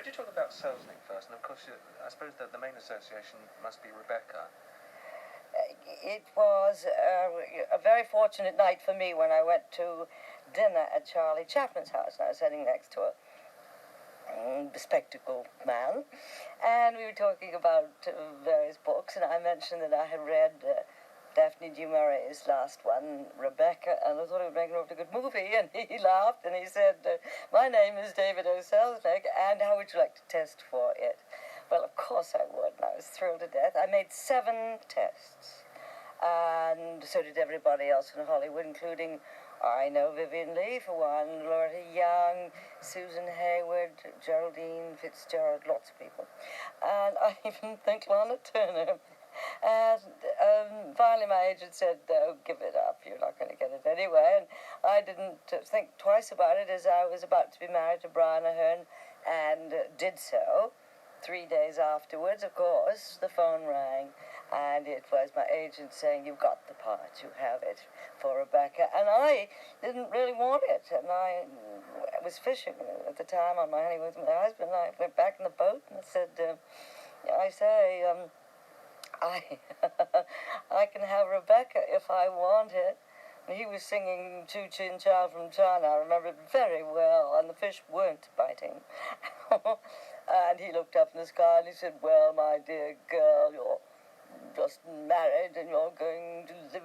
Could you talk about Selznick first? And of course, I suppose that the main association must be Rebecca. It was a very fortunate night for me when I went to dinner at Charlie Chaplin's house, and I was sitting next to a bespectacled man, and we were talking about various books, and I mentioned that I had read Daphne du Maurier's last one, Rebecca, and I thought it would make an awfully good movie, and he laughed, and he said, my name is David O. Selznick, and how would you like to test for it? Well, of course I would, and I was thrilled to death. I made 7 tests, and so did everybody else in Hollywood, including, I know, Vivian Leigh, for one, Loretta Young, Susan Hayward, Geraldine Fitzgerald, lots of people. And I even think Lana Turner. And finally my agent said, oh, give it up, you're not going to get it anyway. And I didn't think twice about it, as I was about to be married to Brian Ahern, and did so. 3 days afterwards, of course, the phone rang, and it was my agent saying, you've got the part, you have it for Rebecca. And I didn't really want it, and I was fishing at the time on my honeymoon with my husband. I went back in the boat and I said, I can have Rebecca if I want it. And he was singing Choo Chin Chow from China, I remember it very well, and the fish weren't biting. And he looked up in the sky and he said, well, my dear girl, you're just married and you're going to live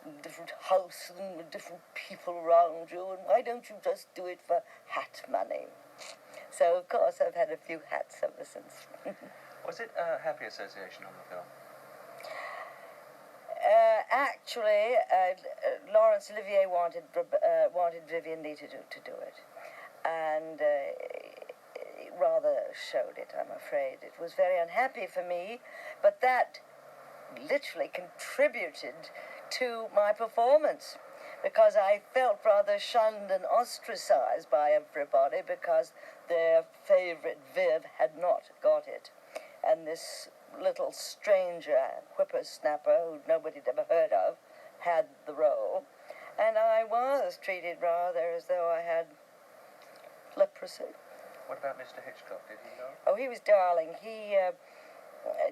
in a different house and with different people around you, and why don't you just do it for hat money? So, of course, I've had a few hats ever since. Was it a happy association on the film? Actually, Laurence Olivier wanted Vivian Leigh to do it, and it rather showed it, I'm afraid. It was very unhappy for me, but that literally contributed to my performance, because I felt rather shunned and ostracized by everybody because their favorite Viv had not got it. And this little stranger, whippersnapper, who nobody had ever heard of, had the role. And I was treated rather as though I had leprosy. What about Mr. Hitchcock? Did he know? Oh, he was darling. He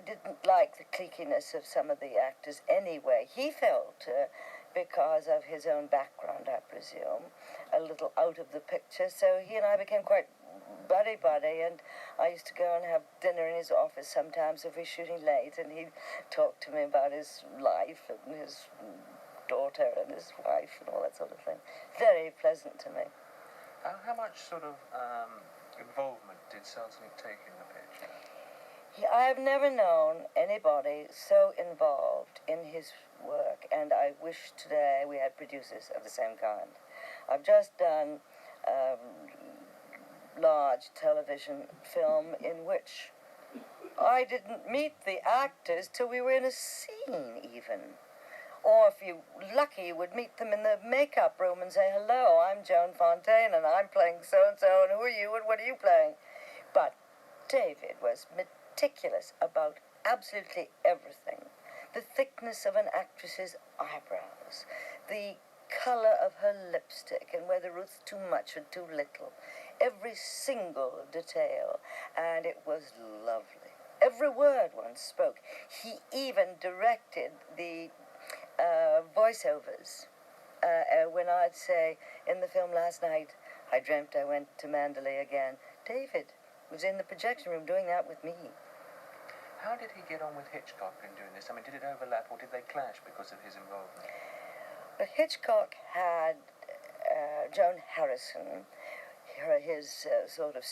didn't like the cliquiness of some of the actors anyway. He felt, because of his own background, I presume, a little out of the picture. So he and I became quite buddy, and I used to go and have dinner in his office sometimes if we were shooting late, and he'd talk to me about his life and his daughter and his wife and all that sort of thing. Very pleasant to me. How much sort of involvement did Selznick take in the pitch? I have never known anybody so involved in his work, and I wish today we had producers of the same kind. I've just done large television film in which I didn't meet the actors till we were in a scene even. Or if you're lucky, you would meet them in the makeup room and say, hello, I'm Joan Fontaine and I'm playing so-and-so, and who are you and what are you playing? But David was meticulous about absolutely everything. The thickness of an actress's eyebrows, the color of her lipstick, and whether it was too much or too little. Every single detail, and it was lovely. Every word one spoke. He even directed the voiceovers. When I'd say, in the film last night, I dreamt I went to Mandalay again, David was in the projection room doing that with me. How did he get on with Hitchcock in doing this? I mean, did it overlap or did they clash because of his involvement? But Hitchcock had Joan Harrison, his sort of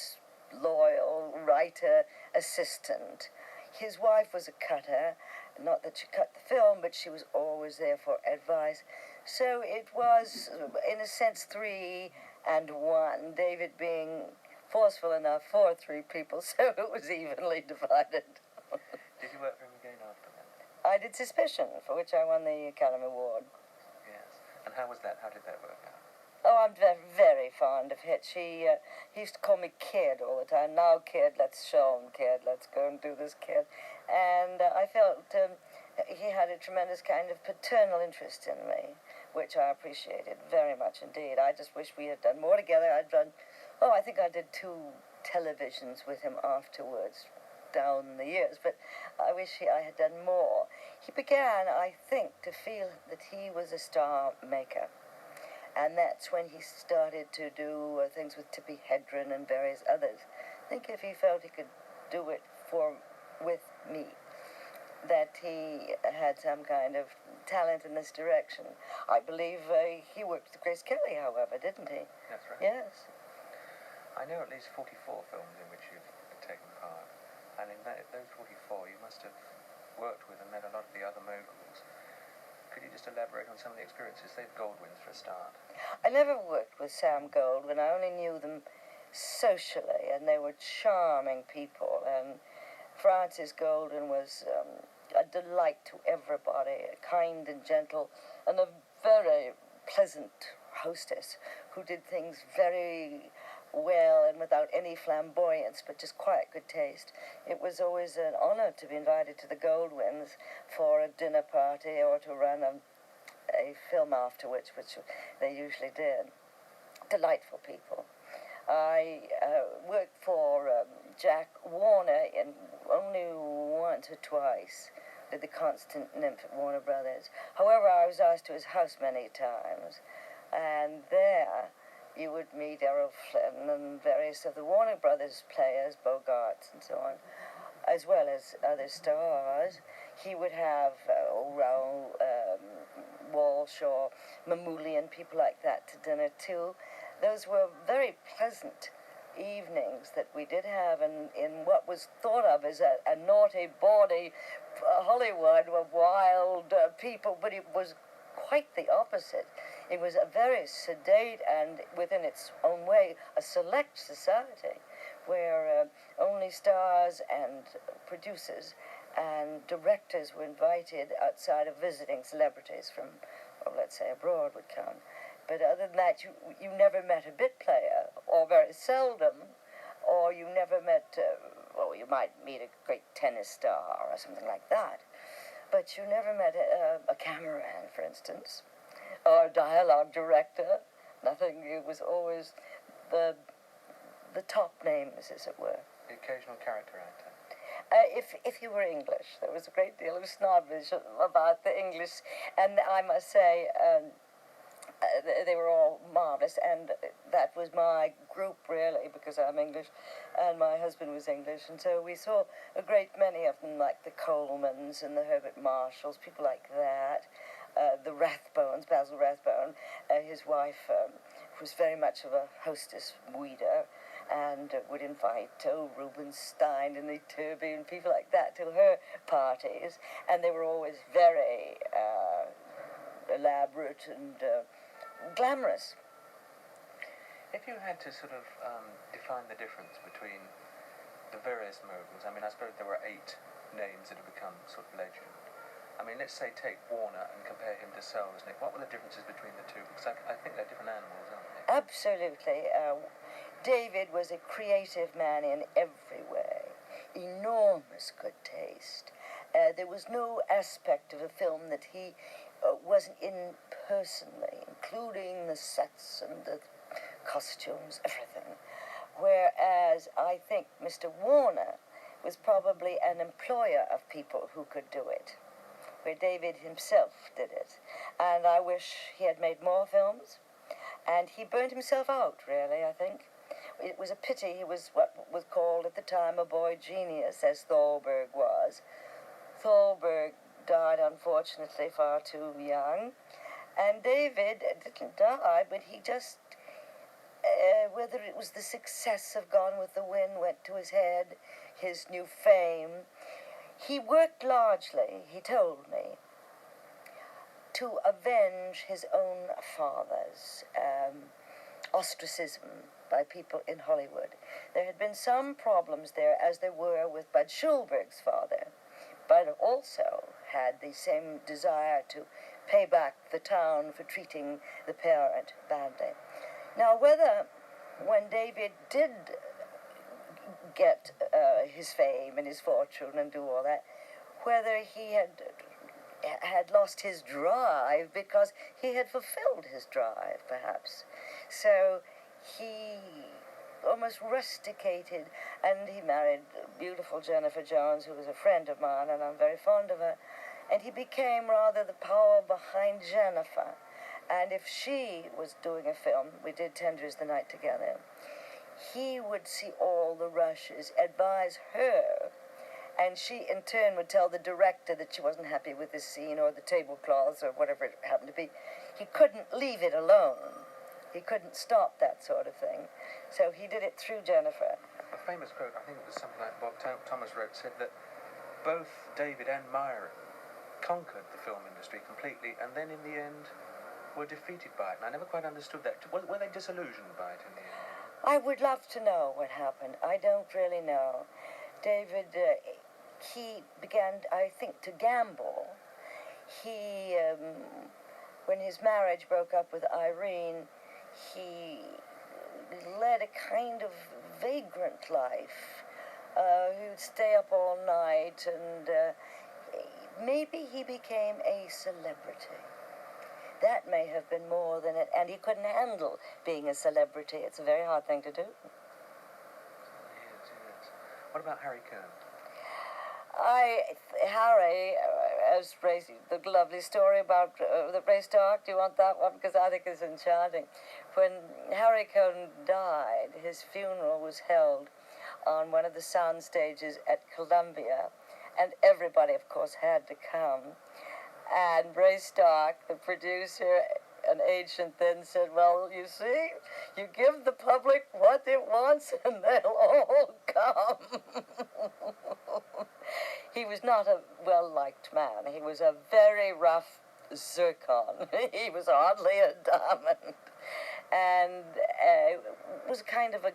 loyal writer assistant. His wife was a cutter, not that she cut the film, but she was always there for advice. So it was, in a sense, 3 and 1, David being forceful enough for 3 people, so it was evenly divided. Did you work for him again after that? I did Suspicion, for which I won the Academy Award. Yes. And how was that? How did that work out? Oh, I'm very fond of Hitch. He used to call me Kid all the time. Now, Kid, let's show him, Kid. Let's go and do this, Kid. And I felt he had a tremendous kind of paternal interest in me, which I appreciated very much indeed. I just wish we had done more together. I think think I did 2 televisions with him afterwards down the years, but I wish I had done more. He began, I think, to feel that he was a star maker. And that's when he started to do things with Tippi Hedren and various others. I think if he felt he could do it with me, that he had some kind of talent in this direction. I believe he worked with Grace Kelly, however, didn't he? That's right. Yes. I know at least 44 films in which you've taken part. And in those 44, you must have worked with and met a lot of the other moguls. Could you just elaborate on some of the experiences? They've Goldwyn's for a start. I never worked with Sam Goldwyn. I only knew them socially, and they were charming people. And Frances Goldwyn was a delight to everybody, kind and gentle, and a very pleasant hostess who did things very well and without any flamboyance, but just quiet good taste. It was always an honor to be invited to the Goldwyns for a dinner party or to run a film afterwards, which they usually did. Delightful people. I worked for Jack Warner only once or twice, did The Constant Nymph at Warner Brothers. However, I was asked to his house many times, and there you would meet Errol Flynn and various of the Warner Brothers players, Bogarts and so on, as well as other stars. He would have Walsh or Mamoulian and people like that to dinner too. Those were very pleasant evenings that we did have in what was thought of as a naughty, bawdy Hollywood of wild people, but it was quite the opposite. It was a very sedate and, within its own way, a select society where only stars and producers and directors were invited outside of visiting celebrities from, well, let's say, abroad would come. But other than that, you never met a bit player, or very seldom, or you never met, well, you might meet a great tennis star or something like that, but you never met a cameraman, for instance, or a dialogue director. Nothing. It was always the top names, as it were. The occasional character actor. If you were English, there was a great deal of snobbish about the English, and I must say, they were all marvelous, and that was my group, really, because I'm English, and my husband was English, and so we saw a great many of them, like the Colemans and the Herbert Marshalls, people like that, the Rathbones, Basil Rathbone, his wife was very much of a hostess weeder, and would invite Rubinstein and Iturbi and people like that to her parties, and they were always very elaborate and glamorous. If you had to sort of define the difference between the various moguls, I mean, I suppose there were 8 names that have become sort of legend. I mean, let's say take Warner and compare him to Selznick. What were the differences between the two? Because I think they're different animals, aren't they? Absolutely. David was a creative man in every way. Enormous good taste. There was no aspect of a film that he wasn't in personally, including the sets and the costumes, everything. Whereas I think Mr. Warner was probably an employer of people who could do it, where David himself did it. And I wish he had made more films. And he burned himself out, really, I think. It was a pity he was what was called at the time a boy genius, as Thalberg was. Thalberg died, unfortunately, far too young. And David didn't die, but he just, whether it was the success of Gone with the Wind went to his head, his new fame, he worked largely, he told me, to avenge his own father's ostracism by people in Hollywood. There had been some problems there, as there were with Bud Schulberg's father, but also had the same desire to pay back the town for treating the parent badly. Now, whether when David did get his fame and his fortune and do all that, whether he had lost his drive because he had fulfilled his drive, perhaps. So he almost rusticated, and he married beautiful Jennifer Jones, who was a friend of mine, and I'm very fond of her. And he became rather the power behind Jennifer. And if she was doing a film, we did Tender the Night together, he would see all the rushes, advise her, and she in turn would tell the director that she wasn't happy with the scene or the tablecloths or whatever it happened to be. He couldn't leave it alone. He couldn't stop that sort of thing. So he did it through Jennifer. A famous quote, I think it was something like Bob Thomas wrote, said that both David and Myron conquered the film industry completely, and then in the end were defeated by it. And I never quite understood that. Were they disillusioned by it in the end? I would love to know what happened. I don't really know. David, he began, I think, to gamble. He, when his marriage broke up with Irene, he led a kind of vagrant life. He would stay up all night, and maybe he became a celebrity. That may have been more than it, and he couldn't handle being a celebrity. It's a very hard thing to do. Yes. What about Harry Kern? Harry, as Racy, the lovely story about the race talk, do you want that one? Because I think it's enchanting. When Harry Kern died, his funeral was held on one of the sound stages at Columbia, and everybody, of course, had to come. And Ray Stark, the producer, an agent, then said, well, you see, you give the public what it wants and they'll all come. He was not a well-liked man. He was a very rough zircon. He was hardly a diamond. And was kind of a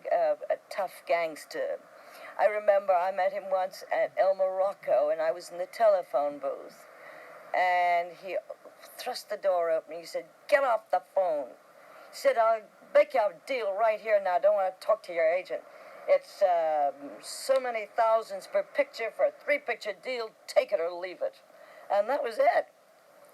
tough gangster. I remember I met him once at El Morocco, and I was in the telephone booth. And he thrust the door open. He said, get off the phone. He said, I'll make you a deal right here now. I don't want to talk to your agent. It's so many thousands per picture for a 3-picture deal. Take it or leave it. And that was it.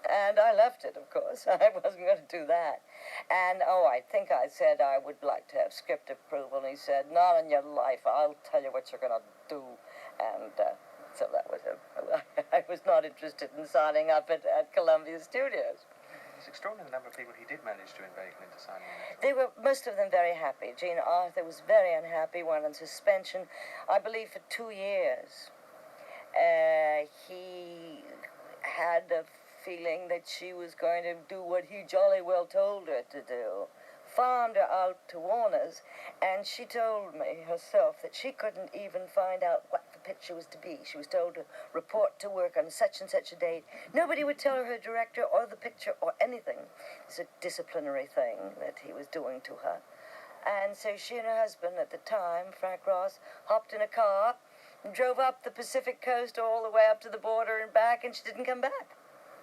And I left it, of course. I wasn't going to do that. And, I think I said I would like to have script approval. And he said, not in your life. I'll tell you what you're going to do. And so that was I was not interested in signing up at Columbia Studios. It's extraordinary the number of people he did manage to inveigle into signing up. They were, most of them, very happy. Jean Arthur was very unhappy, went on suspension, I believe, for 2 years. He had a feeling that she was going to do what he jolly well told her to do. Found her out to Warner's, and she told me herself that she couldn't even find out what the picture was to be. She was told to report to work on such and such a date. Nobody would tell her director or the picture or anything. It's a disciplinary thing that he was doing to her. And so she and her husband at the time, Frank Ross, hopped in a car and drove up the Pacific coast all the way up to the border and back, and she didn't come back.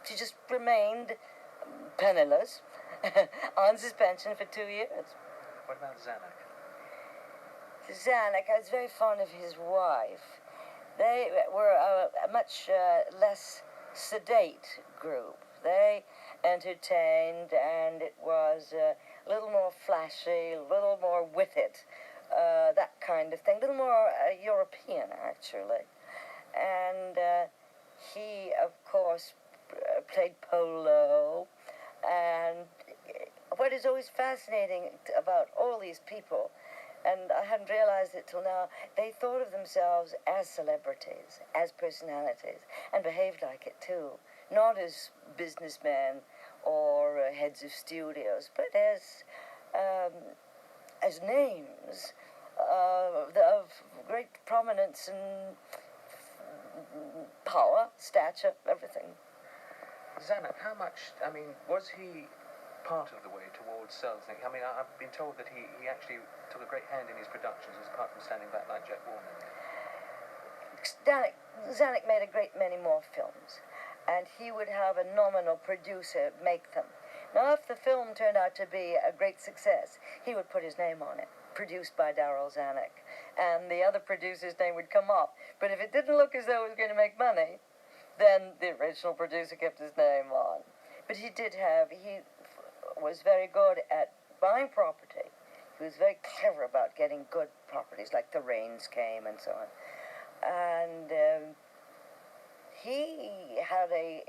She just remained penniless on suspension for 2 years. What about Zanuck? Zanuck, I was very fond of his wife. They were a much less sedate group. They entertained, and it was a little more flashy, a little more with it, that kind of thing, a little more European, actually. And he, of course, played polo, and what is always fascinating about all these people, and I hadn't realized it till now, they thought of themselves as celebrities, as personalities, and behaved like it too. Not as businessmen or heads of studios, but as names of great prominence and power, stature, everything. Zanuck, how much, was he part of the way towards Selznick? I've been told that he actually took a great hand in his productions, apart from standing back like Jack Warner. Zanuck made a great many more films, and he would have a nominal producer make them. Now, if the film turned out to be a great success, he would put his name on it, produced by Darryl Zanuck, and the other producer's name would come off. But if it didn't look as though it was going to make money, then the original producer kept his name on. But he was very good at buying property. He He was very clever about getting good properties, like The Rains Came and so on. And he had a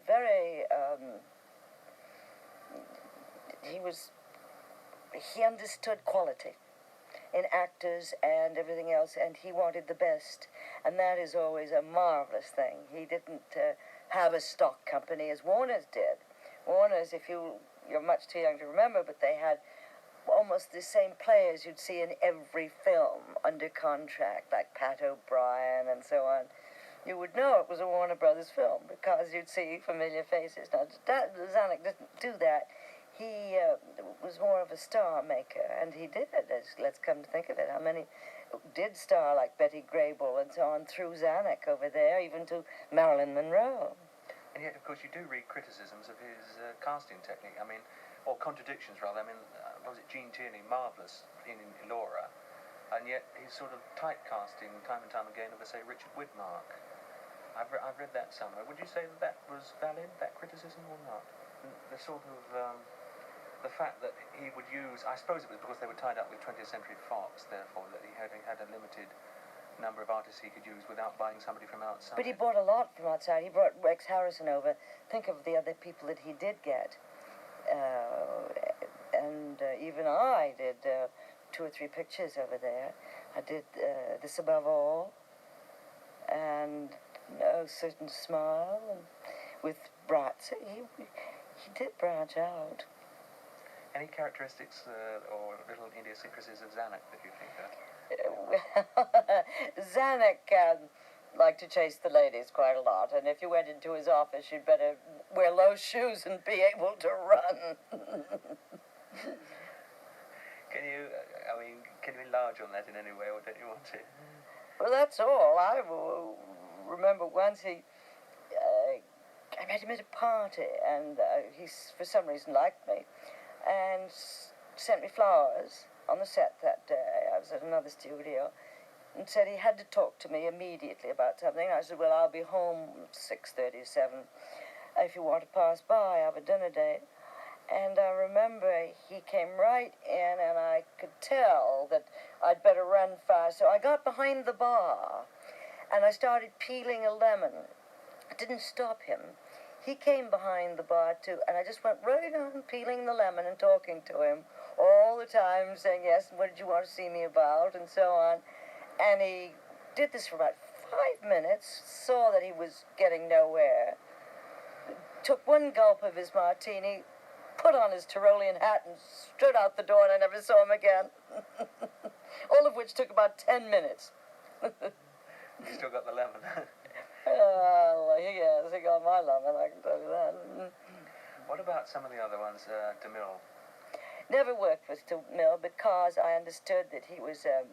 very, he understood quality in actors and everything else, and he wanted the best. And that is always a marvelous thing. He didn't have a stock company as Warner's did. Warner's, you're much too young to remember, but they had almost the same players you'd see in every film under contract, like Pat O'Brien and so on. You would know it was a Warner Brothers film because you'd see familiar faces. Now, Zanuck didn't do that. He was more of a star maker, and he did. Let's come to think of it. How many did star, like Betty Grable and so on, through Zanuck over there, even to Marilyn Monroe. And yet, of course, you do read criticisms of his casting technique. I mean, or contradictions, rather. I mean, was it Gene Tierney, marvellous in Laura, and yet he's sort of typecasting time and time again of, say, Richard Widmark. I've read that somewhere. Would you say that was valid, that criticism, or not? The sort of the fact that he would use, I suppose it was because they were tied up with 20th Century Fox, therefore, that he had a limited number of artists he could use without buying somebody from outside. But he brought a lot from outside. He brought Rex Harrison over. Think of the other people that he did get. And even I did 2 or 3 pictures over there. I did This Above All, and No Certain Smile, and with Bratz. He did branch out. Any characteristics or little idiosyncrasies of Zanuck that you think of? Zanuck liked to chase the ladies quite a lot, and if you went into his office, you'd better wear low shoes and be able to run. Can you enlarge on that in any way, or don't you want to? Well, that's all. I remember once I met him at a party, and he, for some reason, liked me, and sent me flowers on the set that day. I was at another studio, and said he had to talk to me immediately about something. I said, well, I'll be home 6:30, 7. If you want to pass by, I have a dinner date. And I remember he came right in, and I could tell that I'd better run fast. So I got behind the bar, and I started peeling a lemon. I didn't stop him. He came behind the bar, too, and I just went right on peeling the lemon and talking to him all the time, saying, yes, what did you want to see me about, and so on. And he did this for about 5 minutes, saw that he was getting nowhere, took one gulp of his martini, put on his Tyrolean hat, and strode out the door, and I never saw him again. All of which took about 10 minutes. You still got the lemon. Yes, he got my lemon, I can tell you that. What about some of the other ones, DeMille? Never worked with DeMille because I understood that he was a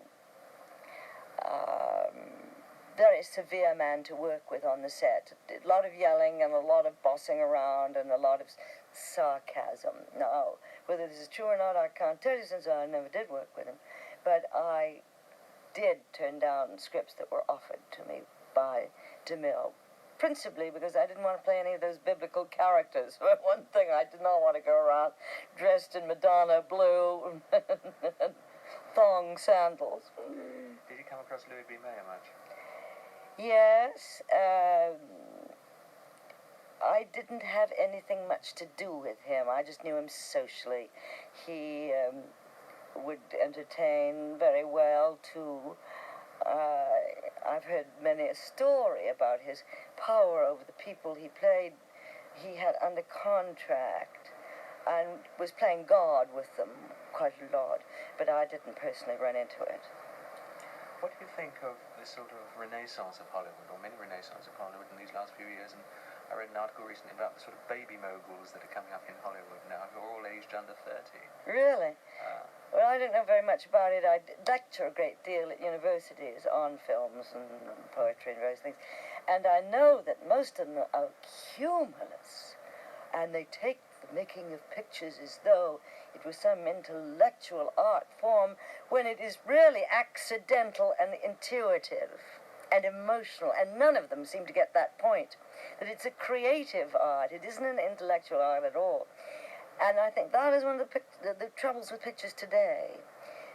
very severe man to work with on the set. A lot of yelling and a lot of bossing around and a lot of sarcasm. Now, whether this is true or not, I can't tell you since I never did work with him. But I did turn down scripts that were offered to me by DeMille, principally because I didn't want to play any of those biblical characters. For one thing, I did not want to go around dressed in Madonna blue and thong sandals. Did you come across Louis B. Mayer much? Yes. I didn't have anything much to do with him. I just knew him socially. He would entertain very well, too. I've heard many a story about his power over the people he played. He had under contract and was playing God with them quite a lot, but I didn't personally run into it. What do you think of the sort of renaissance of Hollywood, or mini renaissance of Hollywood in these last few years? And I read an article recently about the sort of baby moguls that are coming up in Hollywood now, who are all aged under 30. Really? Well, I don't know very much about it. I lecture a great deal at universities on films and poetry and various things. And I know that most of them are humorless. And they take the making of pictures as though it was some intellectual art form, when it is really accidental and intuitive and emotional. And none of them seem to get that point, that it's a creative art. It isn't an intellectual art at all. And I think that is one of the troubles with pictures today.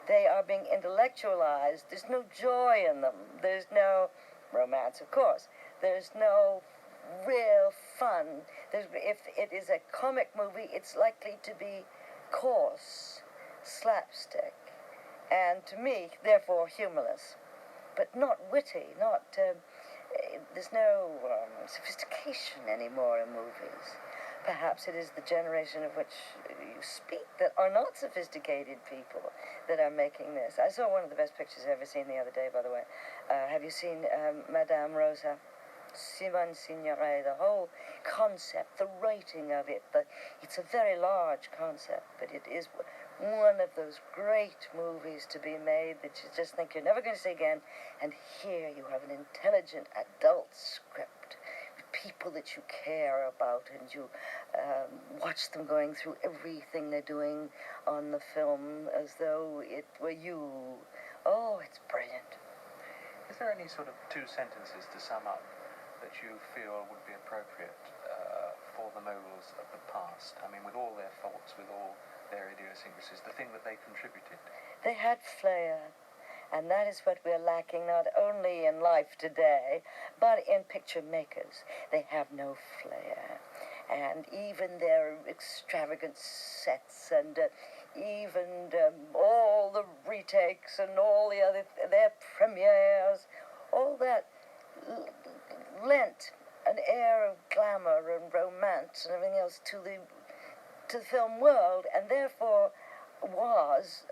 They are being intellectualized. There's no joy in them. There's no romance, of course. There's no real fun. If it is a comic movie, it's likely to be coarse, slapstick, and to me, therefore, humorless, but not witty, there's no sophistication anymore in movies. Perhaps it is the generation of which you speak that are not sophisticated people that are making this. I saw one of the best pictures I've ever seen the other day, by the way. Have you seen Madame Rosa? Simone Signoret, the whole concept, the writing of it, it's a very large concept, but it is one of those great movies to be made that you just think you're never going to see again, and here you have an intelligent adult script, people that you care about, and you watch them going through everything they're doing on the film as though it were you. Oh, it's brilliant. Is there any sort of two sentences to sum up that you feel would be appropriate for the moguls of the past? I mean, with all their faults, with all their idiosyncrasies, the thing that they contributed. They had flair, and that is what we're lacking not only in life today, but in picture makers. They have no flair, and even their extravagant sets, and even all the retakes, and all the other, their premieres, all that lent an air of glamour and romance and everything else to the film world, and therefore was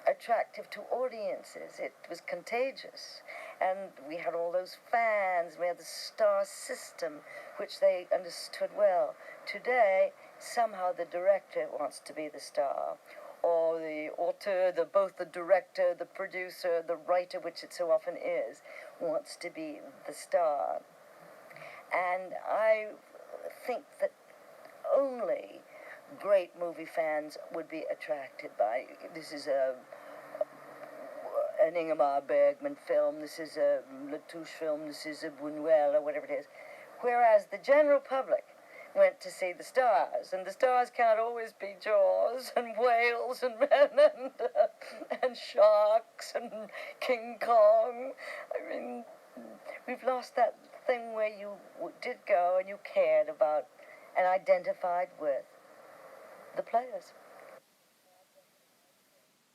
attractive to audiences. It was contagious, and we had all those fans. We had the star system, which they understood well. Today, somehow the director wants to be the star, or the auteur, both the director, the producer, the writer, which it so often is, wants to be the star. And I think that only great movie fans would be attracted by, this is an Ingmar Bergman film, this is a Latouche film, this is a Buñuel, or whatever it is. Whereas the general public went to see the stars, and the stars can't always be Jaws and whales and sharks and King Kong. I mean, we've lost that thing where you did go and you cared about and identified with the players.